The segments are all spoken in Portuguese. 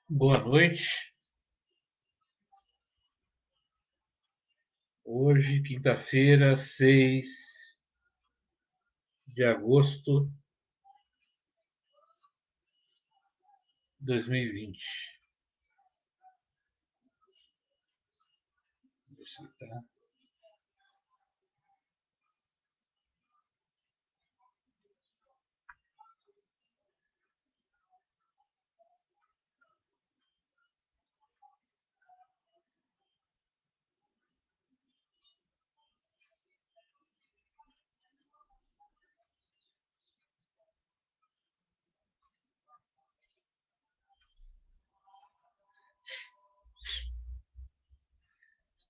Boa noite. Hoje, quinta-feira, 6 de agosto de 2020. Deixa eu ver, tá?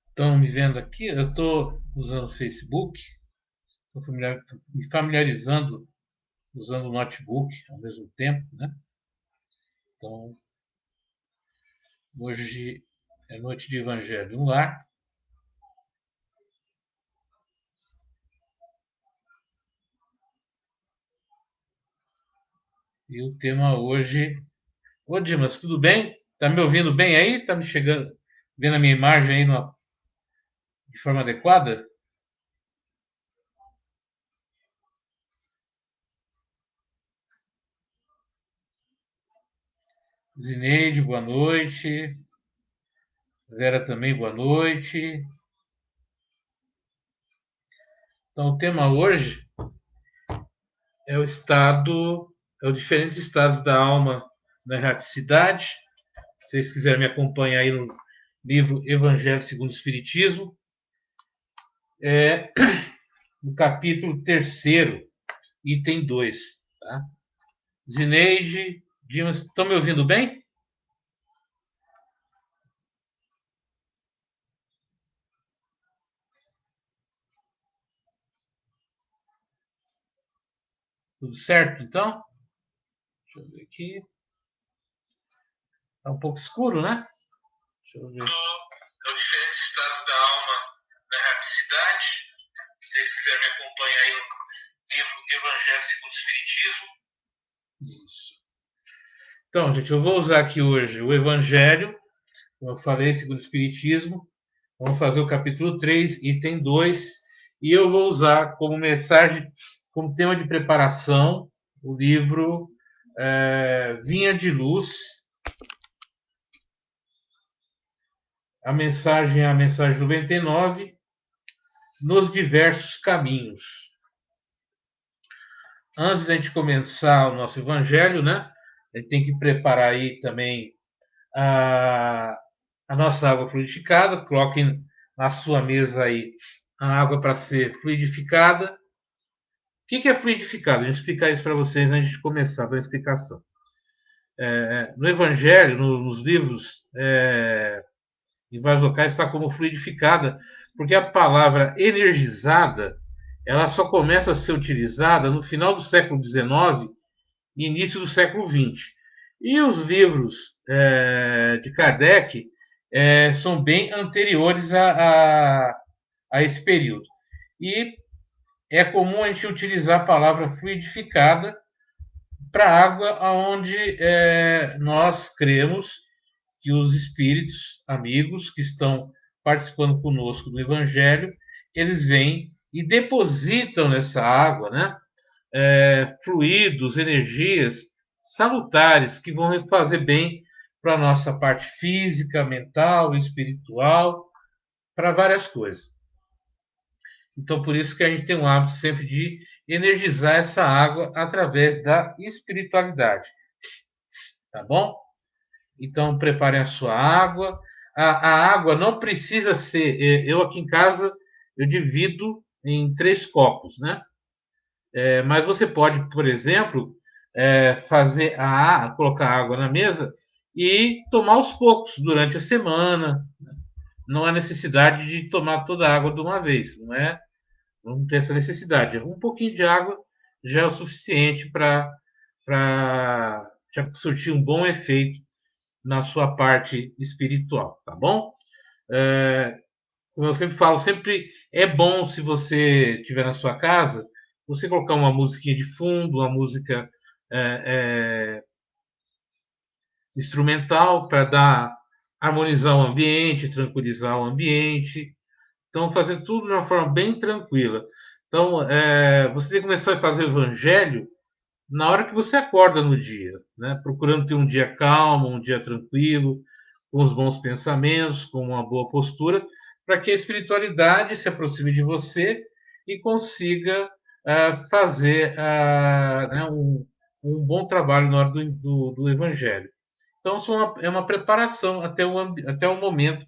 Estão me vendo aqui? Eu estou usando o Facebook, estou me familiarizando usando o notebook ao mesmo tempo, né? Então, hoje é noite de Evangelho no Lar. E o tema hoje. Ô, Dimas, tudo bem? Tá me ouvindo bem aí? Tá me chegando, vendo a minha imagem aí de forma adequada? Zineide, boa noite. Vera também, boa noite. Então, o tema hoje é é os diferentes estados da alma na erraticidade. Se vocês quiserem me acompanhar aí no livro Evangelho segundo o Espiritismo, é no capítulo terceiro, item 2. Tá? Zineide, Dimas, estão me ouvindo bem? Tudo certo, então? Deixa eu ver aqui. Está um pouco escuro, né? Deixa eu ver. Os diferentes estados da alma na erraticidade. Se vocês quiserem me acompanhar aí no livro Evangelho segundo o Espiritismo. Isso. Então, gente, eu vou usar aqui hoje o Evangelho, como eu falei, segundo o Espiritismo. Vamos fazer o capítulo 3, item 2. E eu vou usar como mensagem, como tema de preparação, o livro Vinha de Luz. A mensagem 99, nos diversos caminhos. Antes da gente começar o nosso evangelho, né? A gente tem que preparar aí também a, a nossa água fluidificada. Coloquem na sua mesa aí a água para ser fluidificada. O que é fluidificado? A gente explicar isso para vocês antes de começar a explicação. No Evangelho, nos livros, em vários locais, está como fluidificada, porque a palavra energizada ela só começa a ser utilizada no final do século XIX e início do século XX. E os livros de Kardec são bem anteriores a esse período. E é comum a gente utilizar a palavra fluidificada para água onde nós cremos que os espíritos amigos que estão participando conosco do Evangelho, eles vêm e depositam nessa água, né, fluidos, energias salutares que vão fazer bem para a nossa parte física, mental, espiritual, para várias coisas. Então, por isso que a gente tem um hábito sempre de energizar essa água através da espiritualidade, tá bom? Então, preparem a sua água. A água não precisa ser. Eu aqui em casa eu divido em 3 copos, né? Mas você pode, por exemplo, colocar água na mesa e tomar aos poucos durante a semana. Não há necessidade de tomar toda a água de uma vez, não é? Não tem essa necessidade. Um pouquinho de água já é o suficiente para surtir um bom efeito na sua parte espiritual, tá bom? Como eu sempre falo, sempre é bom se você tiver na sua casa, você colocar uma musiquinha de fundo, uma música é, é, instrumental para harmonizar o ambiente, tranquilizar o ambiente. Então, fazer tudo de uma forma bem tranquila. Então, você tem que começar a fazer o evangelho na hora que você acorda no dia, né? Procurando ter um dia calmo, um dia tranquilo, com os bons pensamentos, com uma boa postura, para que a espiritualidade se aproxime de você e consiga fazer né, um bom trabalho na hora do evangelho. Então, é uma preparação até o momento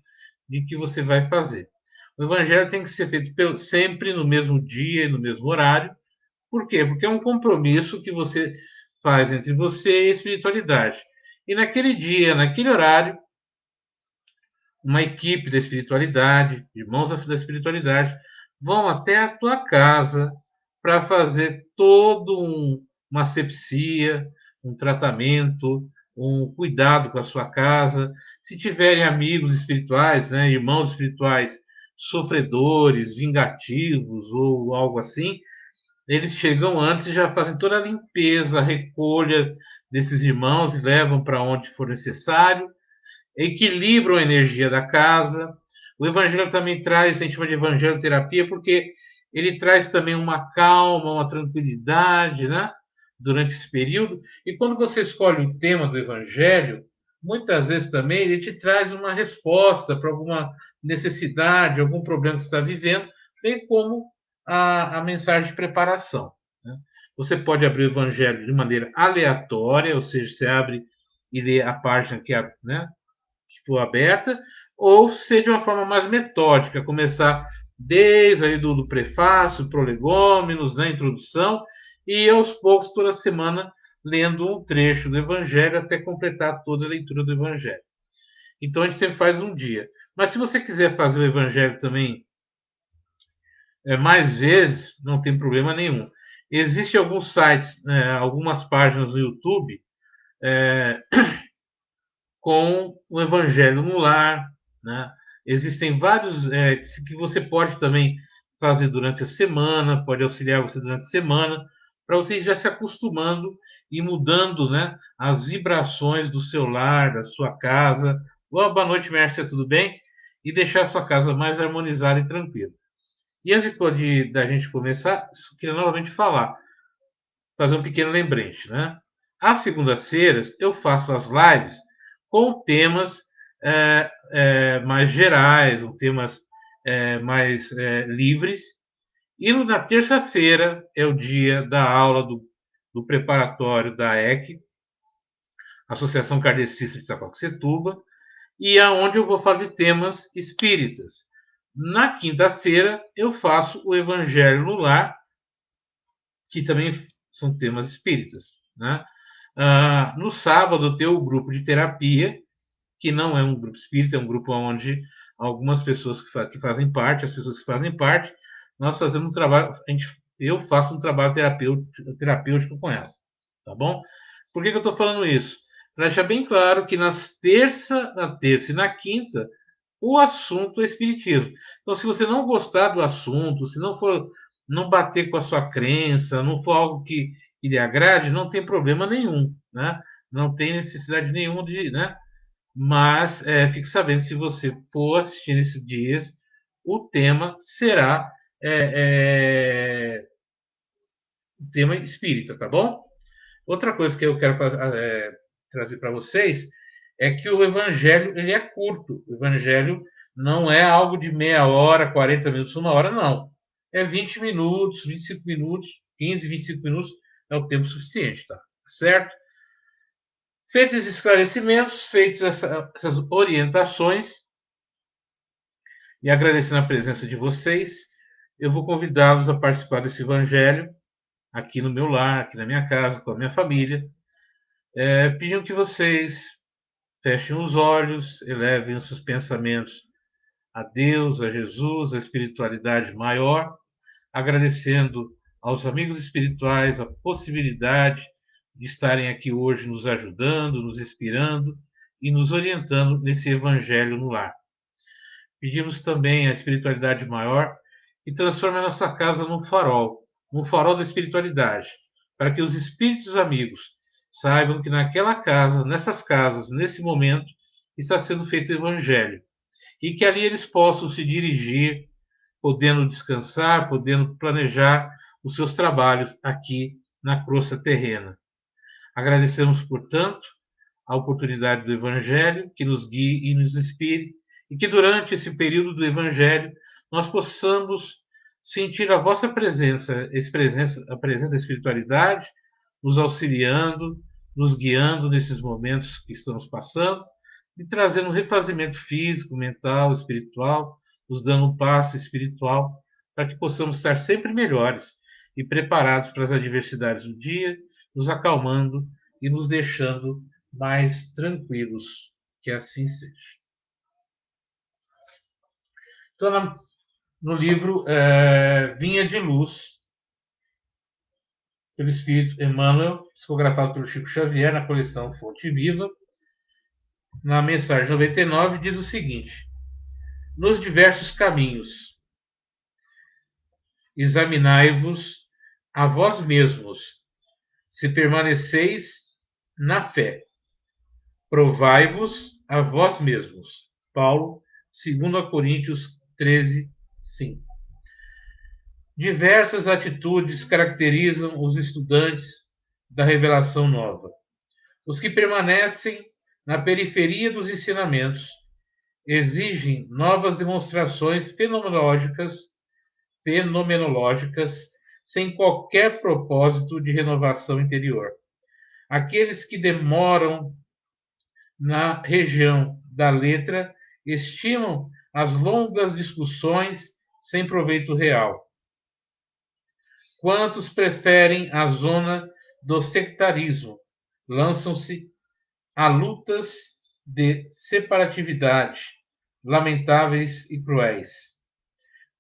de que você vai fazer. O evangelho tem que ser feito sempre no mesmo dia e no mesmo horário. Por quê? Porque é um compromisso que você faz entre você e a espiritualidade. E naquele dia, naquele horário, uma equipe da espiritualidade, irmãos da espiritualidade, vão até a tua casa para fazer uma asepsia, um tratamento, um cuidado com a sua casa. Se tiverem amigos espirituais, né, irmãos espirituais sofredores, vingativos ou algo assim, eles chegam antes e já fazem toda a limpeza, a recolha desses irmãos e levam para onde for necessário, equilibram a energia da casa. O evangelho também traz, a gente chama de evangelho terapia, porque ele traz também uma calma, uma tranquilidade, né? Durante esse período. E quando você escolhe o tema do evangelho, muitas vezes também ele te traz uma resposta para alguma necessidade, algum problema que você está vivendo, bem como a mensagem de preparação. Né? Você pode abrir o evangelho de maneira aleatória, ou seja, você abre e lê a página né, que for aberta, ou ser de uma forma mais metódica, começar desde ali do prefácio, prolegômenos, né, introdução, e aos poucos, toda semana, lendo um trecho do Evangelho até completar toda a leitura do Evangelho. Então a gente sempre faz um dia. Mas se você quiser fazer o Evangelho também mais vezes, não tem problema nenhum. Existem alguns sites, algumas páginas no YouTube é, com o Evangelho no lar, né? Existem vários que você pode também fazer durante a semana, pode auxiliar você durante a semana, para você ir já se acostumando e mudando, né, as vibrações do seu lar, da sua casa. Boa noite, Mércia, tudo bem? E deixar a sua casa mais harmonizada e tranquila. E antes da gente começar, queria novamente fazer um pequeno lembrete, né? Às segundas-feiras eu faço as lives com temas mais gerais, ou temas mais livres. E na terça-feira é o dia da aula do preparatório da EC, Associação Kardecista de Itacoaxetuba, e aonde eu vou falar de temas espíritas. Na quinta-feira eu faço o Evangelho no Lar, que também são temas espíritas. Né? No sábado eu tenho o grupo de terapia, que não é um grupo espírita, é um grupo onde algumas pessoas que fazem parte, as pessoas que fazem parte, nós fazemos um trabalho, eu faço um trabalho terapêutico com elas. Tá bom? Por que eu estou falando isso? Para deixar bem claro que na terça e na quinta, o assunto é espiritismo. Então, se você não gostar do assunto, se não bater com a sua crença, não for algo que lhe agrade, não tem problema nenhum, né? Não tem necessidade nenhuma de, né? Mas fique sabendo, se você for assistir nesses dias, o tema será o tema espírita, tá bom? Outra coisa que eu quero trazer para vocês é que o evangelho ele é curto. O evangelho não é algo de meia hora, 40 minutos, uma hora, não. É 20 minutos, 25 minutos, 15, 25 minutos é o tempo suficiente, tá? Certo? Feitos esses esclarecimentos, feitas essas orientações, e agradecendo a presença de vocês, eu vou convidá-los a participar desse evangelho aqui no meu lar, aqui na minha casa, com a minha família, pedindo que vocês fechem os olhos, elevem os seus pensamentos a Deus, a Jesus, a espiritualidade maior, agradecendo aos amigos espirituais a possibilidade de estarem aqui hoje nos ajudando, nos inspirando e nos orientando nesse evangelho no lar. Pedimos também à espiritualidade maior que transforme a nossa casa num farol da espiritualidade, para que os espíritos amigos saibam que naquela casa, nessas casas, nesse momento, está sendo feito o evangelho. E que ali eles possam se dirigir, podendo descansar, podendo planejar os seus trabalhos aqui na crosta terrena. Agradecemos, portanto, a oportunidade do Evangelho, que nos guie e nos inspire, e que durante esse período do Evangelho nós possamos sentir a vossa presença, a presença da espiritualidade, nos auxiliando, nos guiando nesses momentos que estamos passando, e trazendo um refazimento físico, mental, espiritual, nos dando um passo espiritual, para que possamos estar sempre melhores e preparados para as adversidades do dia, nos acalmando e nos deixando mais tranquilos. Que assim seja. Então, no livro Vinha de Luz, pelo Espírito Emmanuel, psicografado pelo Chico Xavier, na coleção Fonte Viva, na mensagem 99, diz o seguinte: nos diversos caminhos, examinai-vos a vós mesmos, se permaneceis na fé. Provai-vos a vós mesmos. Paulo, 2 Coríntios 13, 5. Diversas atitudes caracterizam os estudantes da revelação nova. Os que permanecem na periferia dos ensinamentos exigem novas demonstrações fenomenológicas sem qualquer propósito de renovação interior. Aqueles que demoram na região da letra estimam as longas discussões sem proveito real. Quantos preferem a zona do sectarismo, lançam-se a lutas de separatividade, lamentáveis e cruéis.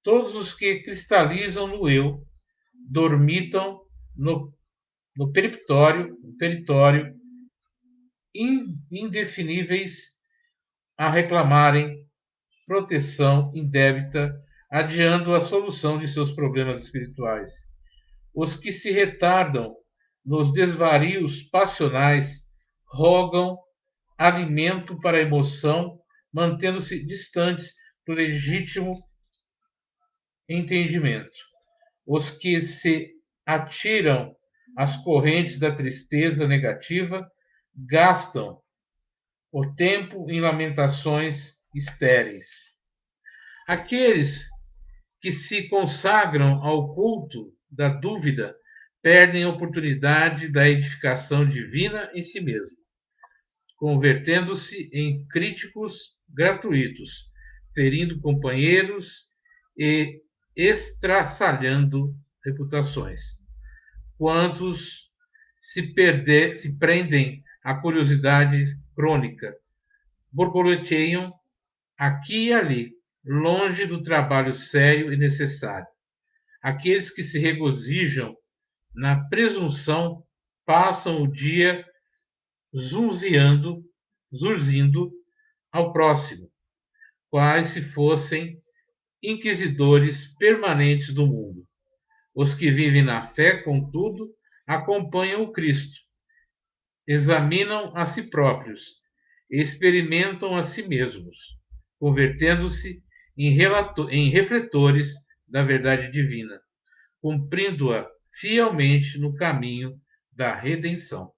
Todos os que cristalizam no eu dormitam no peritório indefiníveis a reclamarem proteção indébita, adiando a solução de seus problemas espirituais. Os que se retardam nos desvarios passionais rogam alimento para a emoção, mantendo-se distantes do legítimo entendimento. Os que se atiram às correntes da tristeza negativa gastam o tempo em lamentações estéreis. Aqueles que se consagram ao culto da dúvida perdem a oportunidade da edificação divina em si mesmo, convertendo-se em críticos gratuitos, ferindo companheiros e estraçalhando reputações. Quantos se prendem à curiosidade crônica, borboleteiam aqui e ali, longe do trabalho sério e necessário. Aqueles que se regozijam na presunção passam o dia zurzindo ao próximo, quais se fossem inquisidores permanentes do mundo. Os que vivem na fé, contudo, acompanham o Cristo, examinam a si próprios, experimentam a si mesmos, convertendo-se em refletores da verdade divina, cumprindo-a fielmente no caminho da redenção.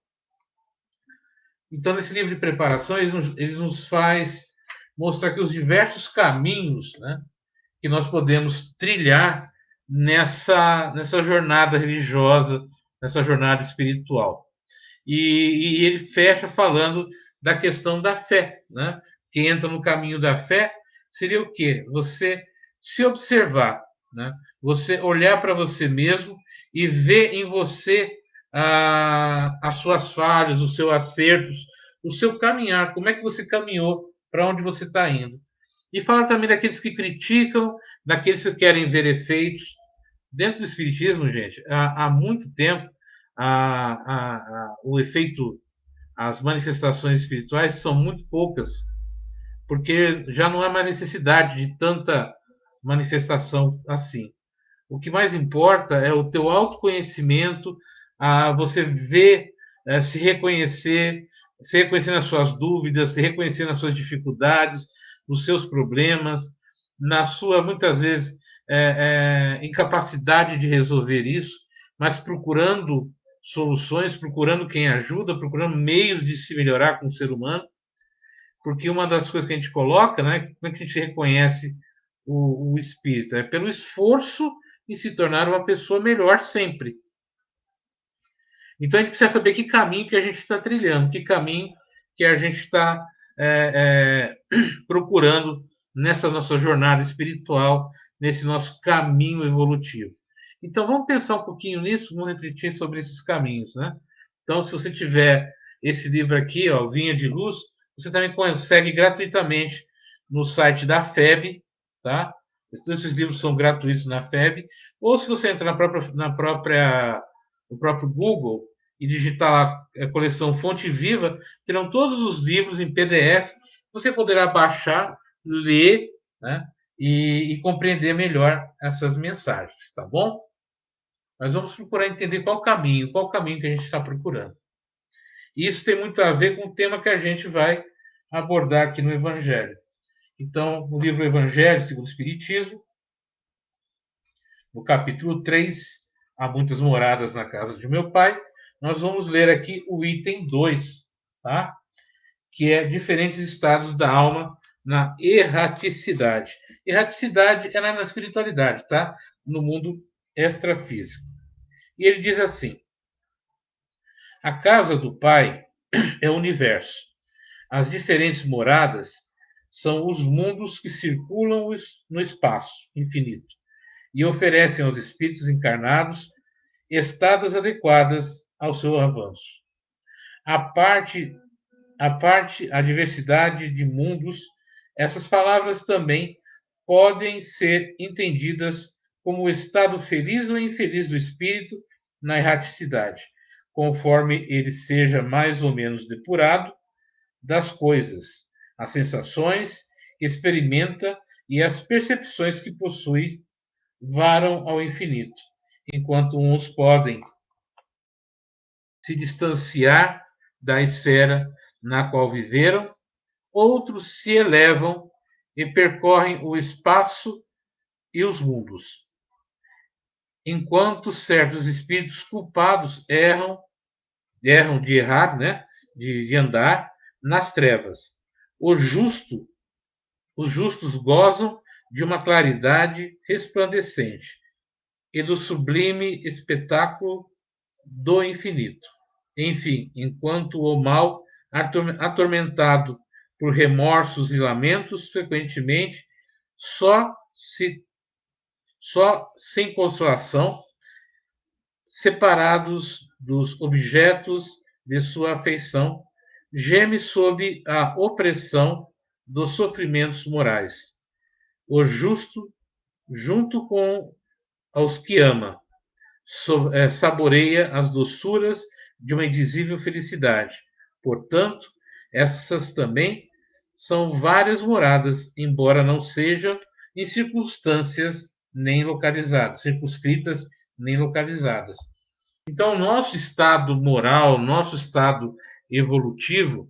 Então, nesse livro de preparação, eles nos faz mostrar que os diversos caminhos, né, que nós podemos trilhar nessa jornada religiosa, nessa jornada espiritual. E ele fecha falando da questão da fé, né? Quem entra no caminho da fé seria o quê? Você se observar, né? Você olhar para você mesmo e ver em você as suas falhas, os seus acertos, o seu caminhar, como é que você caminhou, para onde você está indo. E fala também daqueles que criticam, daqueles que querem ver efeitos. Dentro do Espiritismo, gente, há muito tempo, o efeito, as manifestações espirituais são muito poucas, porque já não há mais necessidade de tanta manifestação assim. O que mais importa é o teu autoconhecimento, você ver se reconhecer nas suas dúvidas, se reconhecer nas suas dificuldades, nos seus problemas, na sua, muitas vezes, incapacidade de resolver isso, mas procurando soluções, procurando quem ajuda, procurando meios de se melhorar como ser humano, porque uma das coisas que a gente coloca, né, como é que a gente reconhece o espírito? É pelo esforço em se tornar uma pessoa melhor sempre. Então a gente precisa saber que caminho que a gente está trilhando, que caminho que a gente está procurando nessa nossa jornada espiritual, nesse nosso caminho evolutivo. Então vamos pensar um pouquinho nisso, vamos refletir sobre esses caminhos, né? Então, se você tiver esse livro aqui, ó, Vinha de Luz, você também consegue gratuitamente no site da FEB, tá? Esses livros são gratuitos na FEB. Ou se você entrar no próprio Google e digitar lá a coleção Fonte Viva, terão todos os livros em PDF. Você poderá baixar, ler, né? E compreender melhor essas mensagens, tá bom? Nós vamos procurar entender qual o caminho que a gente está procurando. E isso tem muito a ver com o tema que a gente vai abordar aqui no Evangelho. Então, no livro Evangelho segundo o Espiritismo, no capítulo 3, Há muitas moradas na casa de meu pai, nós vamos ler aqui o item 2, tá? Que é diferentes estados da alma na erraticidade. Erraticidade é na espiritualidade, tá? No mundo extrafísico. E ele diz assim: a casa do pai é o universo. As diferentes moradas são os mundos que circulam no espaço infinito e oferecem aos espíritos encarnados estadas adequadas ao seu avanço. A parte, a diversidade de mundos, essas palavras também podem ser entendidas como o estado feliz ou infeliz do espírito na erraticidade, conforme ele seja mais ou menos depurado das coisas, as sensações que experimenta e as percepções que possui varam ao infinito, enquanto uns podem se distanciar da esfera na qual viveram, outros se elevam e percorrem o espaço e os mundos, enquanto certos espíritos culpados erram de errar, né, de andar nas trevas. O justo Os justos gozam de uma claridade resplandecente e do sublime espetáculo do infinito. Enfim, enquanto o mal, atormentado por remorsos e lamentos, frequentemente só sem consolação, separados dos objetos de sua afeição, geme sob a opressão dos sofrimentos morais. O justo, junto com aos que ama, saboreia as doçuras de uma indizível felicidade. Portanto, essas também são várias moradas, embora não sejam em circunstâncias nem localizadas, circunscritas nem localizadas. Então, nosso estado moral, nosso estado evolutivo,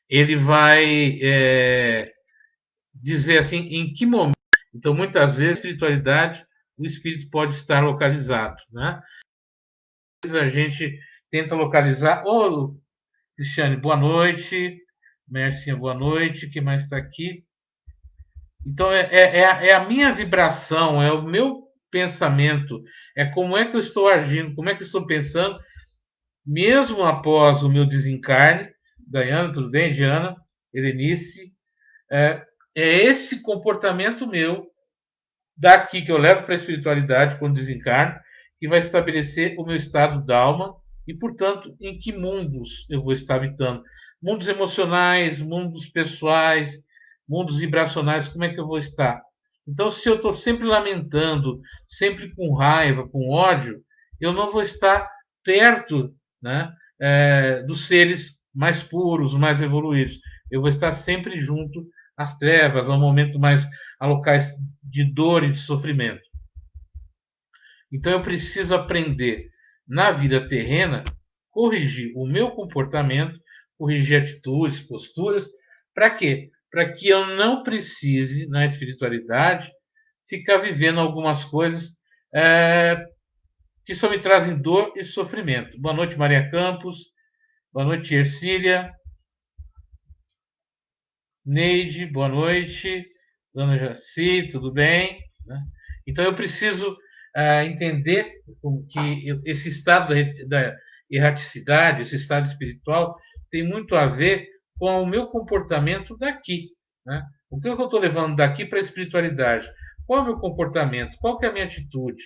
ele vai dizer assim, em que momento. Então, muitas vezes, a espiritualidade, o espírito pode estar localizado, né? Às vezes a gente tenta localizar. Ô, Cristiane, boa noite. Mercinha, boa noite. Quem mais está aqui? Então, é a minha vibração, é o meu pensamento, é como é que eu estou agindo, como é que eu estou pensando, mesmo após o meu desencarne. Daiane, tudo bem? Diana, Helenice, é esse comportamento meu daqui que eu levo para a espiritualidade quando desencarno que vai estabelecer o meu estado da alma e, portanto, em que mundos eu vou estar habitando. Mundos emocionais, mundos pessoais, mundos vibracionais, como é que eu vou estar? Então, se eu estou sempre lamentando, sempre com raiva, com ódio, eu não vou estar perto, né, dos seres mais puros, mais evoluídos. Eu vou estar sempre junto às trevas, a um momento mais a locais de dor e de sofrimento. Então eu preciso aprender na vida terrena corrigir o meu comportamento, corrigir atitudes, posturas. Para quê? Para que eu não precise, na espiritualidade, ficar vivendo algumas coisas que só me trazem dor e sofrimento. Boa noite, Maria Campos. Boa noite, Ercília. Neide, boa noite. Dona Jaci, tudo bem? Então eu preciso entender que esse estado da erraticidade, esse estado espiritual, tem muito a ver com o meu comportamento daqui. Né? O que eu estou levando daqui para a espiritualidade? Qual é o meu comportamento? Qual que é a minha atitude?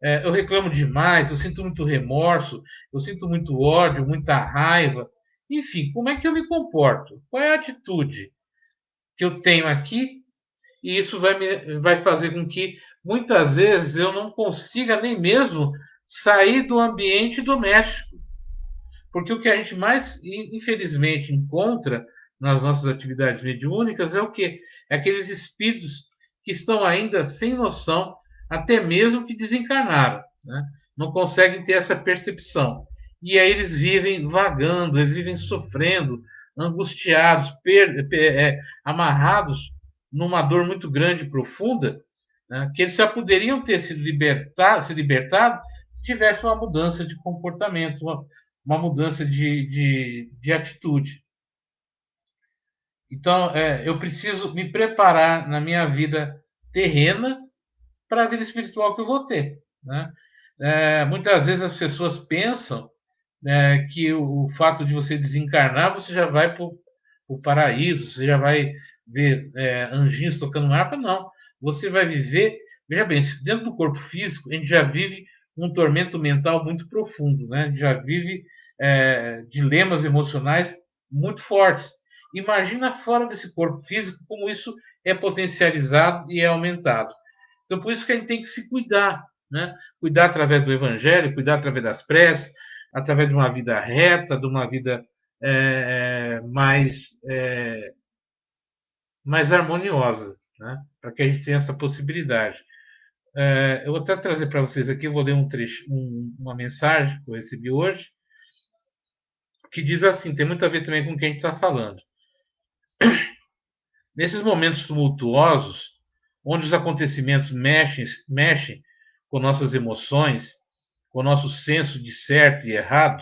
Eu reclamo demais, eu sinto muito remorso, eu sinto muito ódio, muita raiva. Enfim, como é que eu me comporto? Qual é a atitude que eu tenho aqui? E isso vai fazer com que muitas vezes eu não consiga nem mesmo sair do ambiente doméstico. Porque o que a gente mais, infelizmente, encontra nas nossas atividades mediúnicas é o quê? É aqueles espíritos que estão ainda sem noção, até mesmo que desencarnaram. Né? Não conseguem ter essa percepção. E aí eles vivem vagando, eles vivem sofrendo, angustiados, amarrados numa dor muito grande e profunda, né? Que eles já poderiam ter se libertado se tivesse uma mudança de comportamento, uma mudança de atitude. Então, eu preciso me preparar na minha vida terrena para a vida espiritual que eu vou ter. Né? Muitas vezes as pessoas pensam que o fato de você desencarnar, você já vai para o paraíso, você já vai ver anjinhos tocando harpa. Não. Você vai viver, veja bem, dentro do corpo físico, a gente já vive um tormento mental muito profundo, né? A gente já vive dilemas emocionais muito fortes. Imagina fora desse corpo físico como isso é potencializado e é aumentado. Então, por isso que a gente tem que se cuidar, né? Cuidar através do evangelho, cuidar através das preces, através de uma vida reta, de uma vida mais harmoniosa, né? Para que a gente tenha essa possibilidade. Eu vou até trazer para vocês aqui, eu vou ler uma mensagem que eu recebi hoje, que diz assim, tem muito a ver também com o que a gente está falando. Nesses momentos tumultuosos, onde os acontecimentos mexem com nossas emoções, com o nosso senso de certo e errado,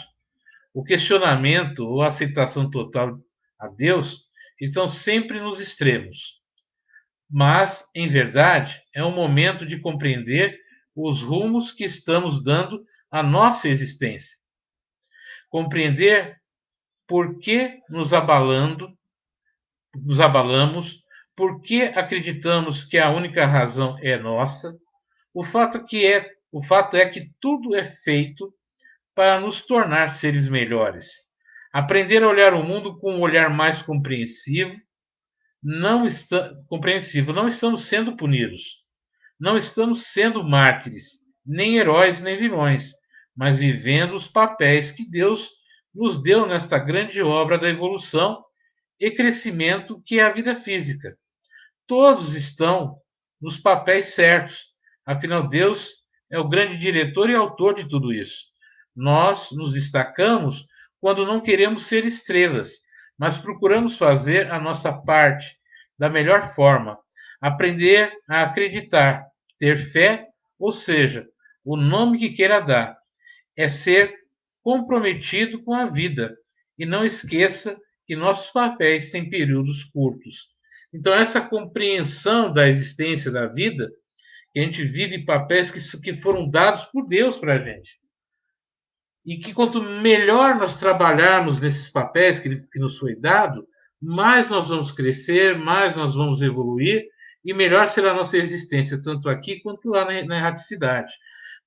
o questionamento ou a aceitação total a Deus estão sempre nos extremos. Mas, em verdade, é um momento de compreender os rumos que estamos dando à nossa existência. Compreender por que nos abalamos, por que acreditamos que a única razão é nossa. O fato é que tudo é feito para nos tornar seres melhores. Aprender a olhar o mundo com um olhar mais compreensivo. Não estamos sendo punidos. Não estamos sendo mártires, nem heróis, nem vilões, mas vivendo os papéis que Deus nos deu nesta grande obra da evolução e crescimento que é a vida física. Todos estão nos papéis certos. Afinal, Deus é o grande diretor e autor de tudo isso. Nós nos destacamos quando não queremos ser estrelas, mas procuramos fazer a nossa parte da melhor forma. Aprender a acreditar, ter fé, ou seja, o nome que queira dar, é ser comprometido com a vida. E não esqueça que nossos papéis têm períodos curtos. Então, essa compreensão da existência da vida, que a gente vive papéis que foram dados por Deus para a gente. E que quanto melhor nós trabalharmos nesses papéis que nos foi dado, mais nós vamos crescer, mais nós vamos evoluir e melhor será a nossa existência, tanto aqui quanto lá na erraticidade.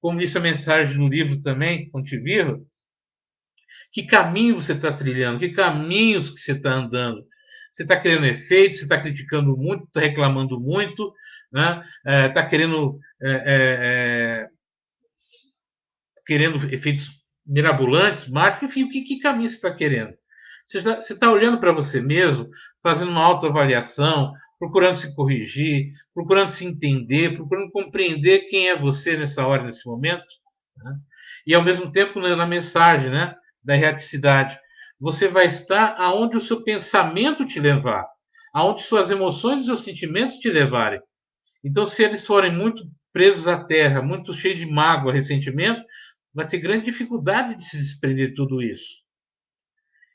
Como disse a mensagem no livro também, Fonte Viva, que caminho você está trilhando, que caminhos que você está andando. Você está querendo efeitos, você está criticando muito, está reclamando muito, né? Está querendo efeitos mirabolantes, mágicos, enfim, que caminho você está querendo? Você está olhando para você mesmo, fazendo uma autoavaliação, procurando se corrigir, procurando se entender, procurando compreender quem é você nessa hora, nesse momento, né? E ao mesmo tempo na mensagem, né, da erraticidade. Você vai estar aonde o seu pensamento te levar, aonde suas emoções e seus sentimentos te levarem. Então, se eles forem muito presos à terra, muito cheios de mágoa, ressentimento, vai ter grande dificuldade de se desprender de tudo isso.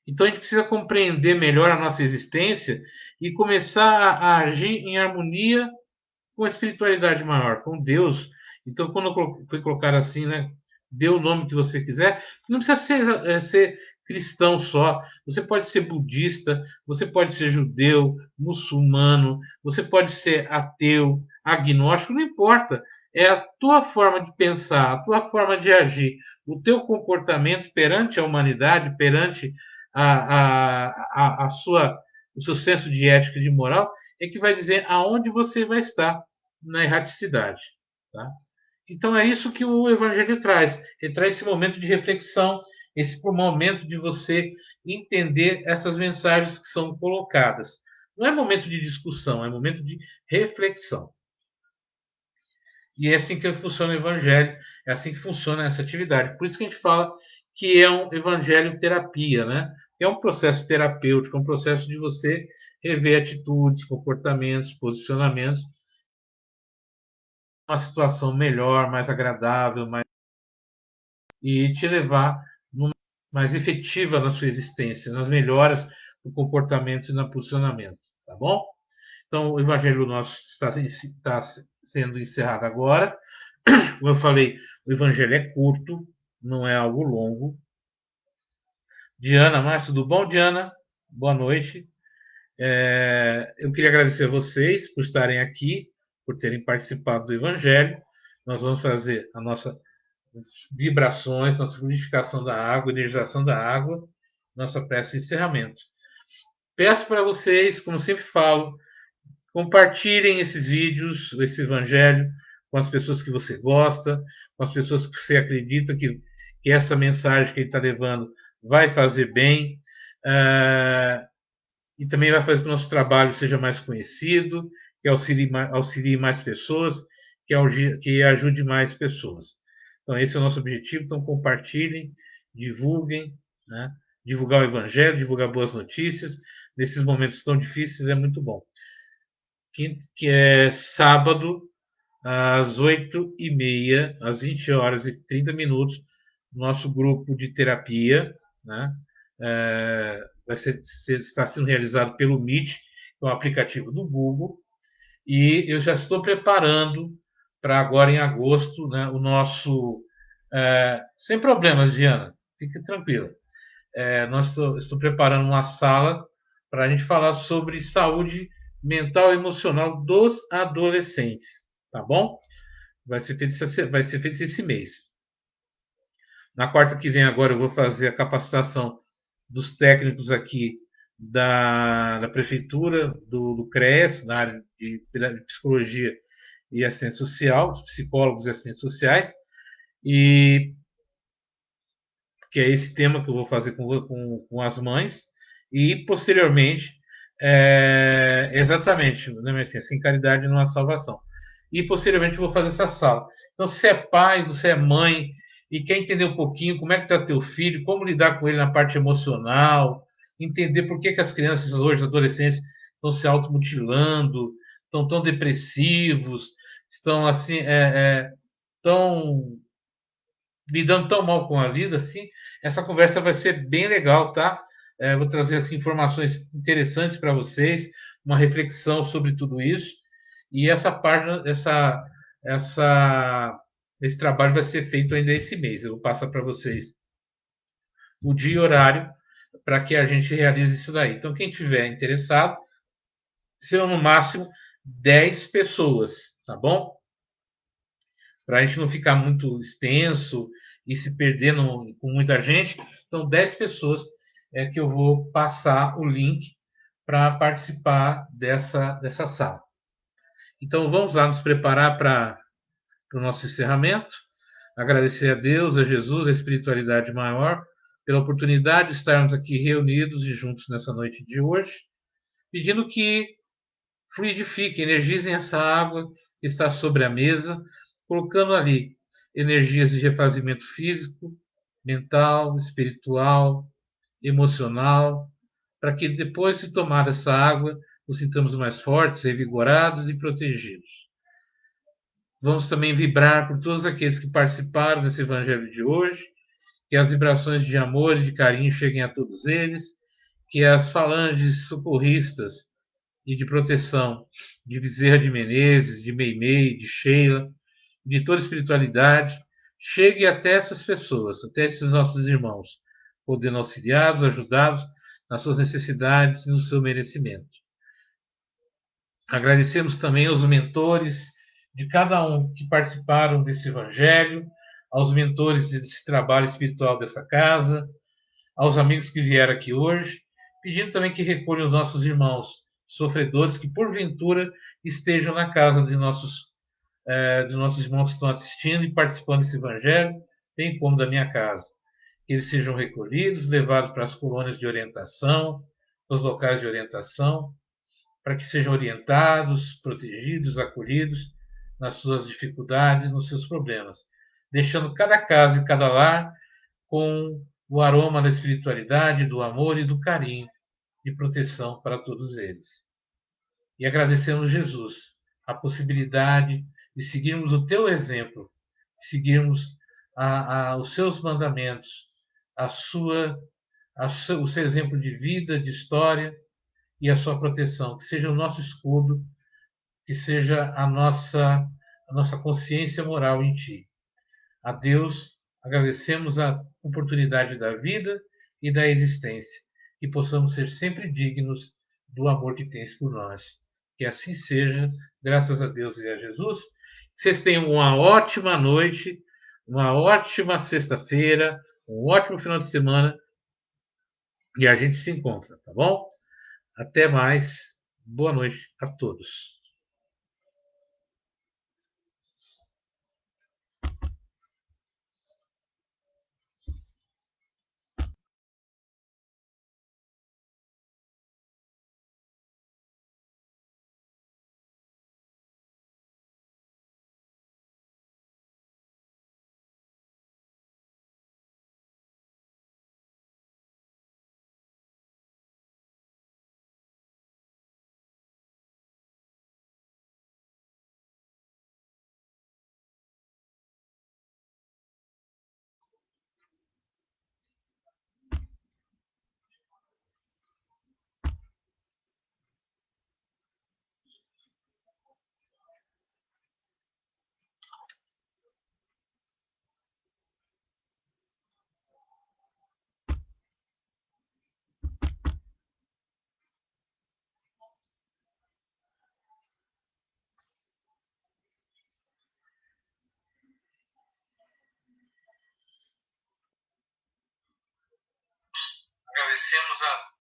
Então, a gente precisa compreender melhor a nossa existência e começar a agir em harmonia com a espiritualidade maior, com Deus. Então, quando foi colocar assim, né, dê o nome que você quiser, não precisa ser cristão só. Você pode ser budista, você pode ser judeu, muçulmano, você pode ser ateu, agnóstico, não importa. É a tua forma de pensar, a tua forma de agir, o teu comportamento perante a humanidade, perante a sua, o seu senso de ética e de moral, é que vai dizer aonde você vai estar na erraticidade. Tá? Então é isso que o Evangelho traz. Ele traz esse momento de reflexão, esse momento de você entender essas mensagens que são colocadas. Não é momento de discussão, é momento de reflexão. E é assim que funciona o Evangelho, é assim que funciona essa atividade. Por isso que a gente fala que é um Evangelho terapia, né? É um processo terapêutico, é um processo de você rever atitudes, comportamentos, posicionamentos, uma situação melhor, mais agradável, e te levar mais efetiva na sua existência, nas melhoras do comportamento e no posicionamento, tá bom? Então, o evangelho nosso está sendo encerrado agora. Como eu falei, o evangelho é curto, não é algo longo. Diana, Márcio, tudo bom, Diana? Boa noite. Eu queria agradecer a vocês por estarem aqui, por terem participado do evangelho. Nós vamos fazer a nossa vibrações, nossa fluidificação da água, energização da água, nossa prece de encerramento. Peço para vocês, como sempre falo, compartilhem esses vídeos, esse evangelho, com as pessoas que você gosta, com as pessoas que você acredita que essa mensagem que ele está levando vai fazer bem. E também vai fazer com que o nosso trabalho seja mais conhecido, que auxilie mais pessoas, que ajude mais pessoas. Então, esse é o nosso objetivo. Então, compartilhem, divulguem, né? Divulgar o Evangelho, divulgar boas notícias. Nesses momentos tão difíceis é muito bom. Que é sábado, às 8h30, às 20h30, nosso grupo de terapia, né? Está sendo realizado pelo Meet, que é um aplicativo do Google, e eu já estou preparando para agora em agosto, né, o nosso. Sem problemas, Diana, fique tranquila. Estou preparando uma sala para a gente falar sobre saúde mental e emocional dos adolescentes, tá bom? Vai ser feito esse mês. Na quarta que vem agora eu vou fazer a capacitação dos técnicos aqui da prefeitura, do CREAS, na área de psicologia e assistência social, dos psicólogos e assistentes sociais, e que é esse tema que eu vou fazer com as mães, e posteriormente, exatamente, né, assim, caridade não há salvação. E posteriormente eu vou fazer essa sala. Então, se você é pai, você é mãe, e quer entender um pouquinho como é que está teu filho, como lidar com ele na parte emocional, entender por que as crianças hoje, adolescentes, estão se automutilando, estão tão depressivos, estão assim, tão lidando tão mal com a vida, assim, essa conversa vai ser bem legal, tá? Vou trazer assim, informações interessantes para vocês, uma reflexão sobre tudo isso. E essa página, esse trabalho vai ser feito ainda esse mês. Eu vou passar para vocês o dia e horário para que a gente realize isso daí. Então, quem tiver interessado, serão no máximo 10 pessoas, tá bom? Para a gente não ficar muito extenso e se perder com muita gente. Então, 10 pessoas é que eu vou passar o link para participar dessa sala. Então, vamos lá nos preparar para o nosso encerramento. Agradecer a Deus, a Jesus, a espiritualidade maior, pela oportunidade de estarmos aqui reunidos e juntos nessa noite de hoje, pedindo que fluidifiquem, energizem essa água que está sobre a mesa, colocando ali energias de refazimento físico, mental, espiritual, emocional, para que depois de tomar essa água nos sintamos mais fortes, revigorados e protegidos. Vamos também vibrar por todos aqueles que participaram desse evangelho de hoje, que as vibrações de amor e de carinho cheguem a todos eles, que as falanges socorristas e de proteção de Bezerra de Menezes, de Meimei, de Sheila, de toda a espiritualidade, chegue até essas pessoas, até esses nossos irmãos, podendo auxiliados, ajudados nas suas necessidades e no seu merecimento. Agradecemos também aos mentores de cada um que participaram desse evangelho, aos mentores desse trabalho espiritual dessa casa, aos amigos que vieram aqui hoje, pedindo também que recolham os nossos irmãos sofredores que porventura estejam na casa de nossos irmãos que estão assistindo e participando desse evangelho, bem como da minha casa. Que eles sejam recolhidos, levados para as colônias de orientação, os locais de orientação, para que sejam orientados, protegidos, acolhidos nas suas dificuldades, nos seus problemas, deixando cada casa e cada lar com o aroma da espiritualidade, do amor e do carinho de proteção para todos eles. E agradecemos, Jesus, a possibilidade de seguirmos o teu exemplo, de seguirmos os seus mandamentos, o seu exemplo de vida, de história e a sua proteção, que seja o nosso escudo, que seja a nossa consciência moral em ti. A Deus agradecemos a oportunidade da vida e da existência, e possamos ser sempre dignos do amor que tens por nós. Que assim seja, graças a Deus e a Jesus. Que vocês tenham uma ótima noite, uma ótima sexta-feira, um ótimo final de semana e a gente se encontra, tá bom? Até mais. Boa noite a todos. Agradecemos a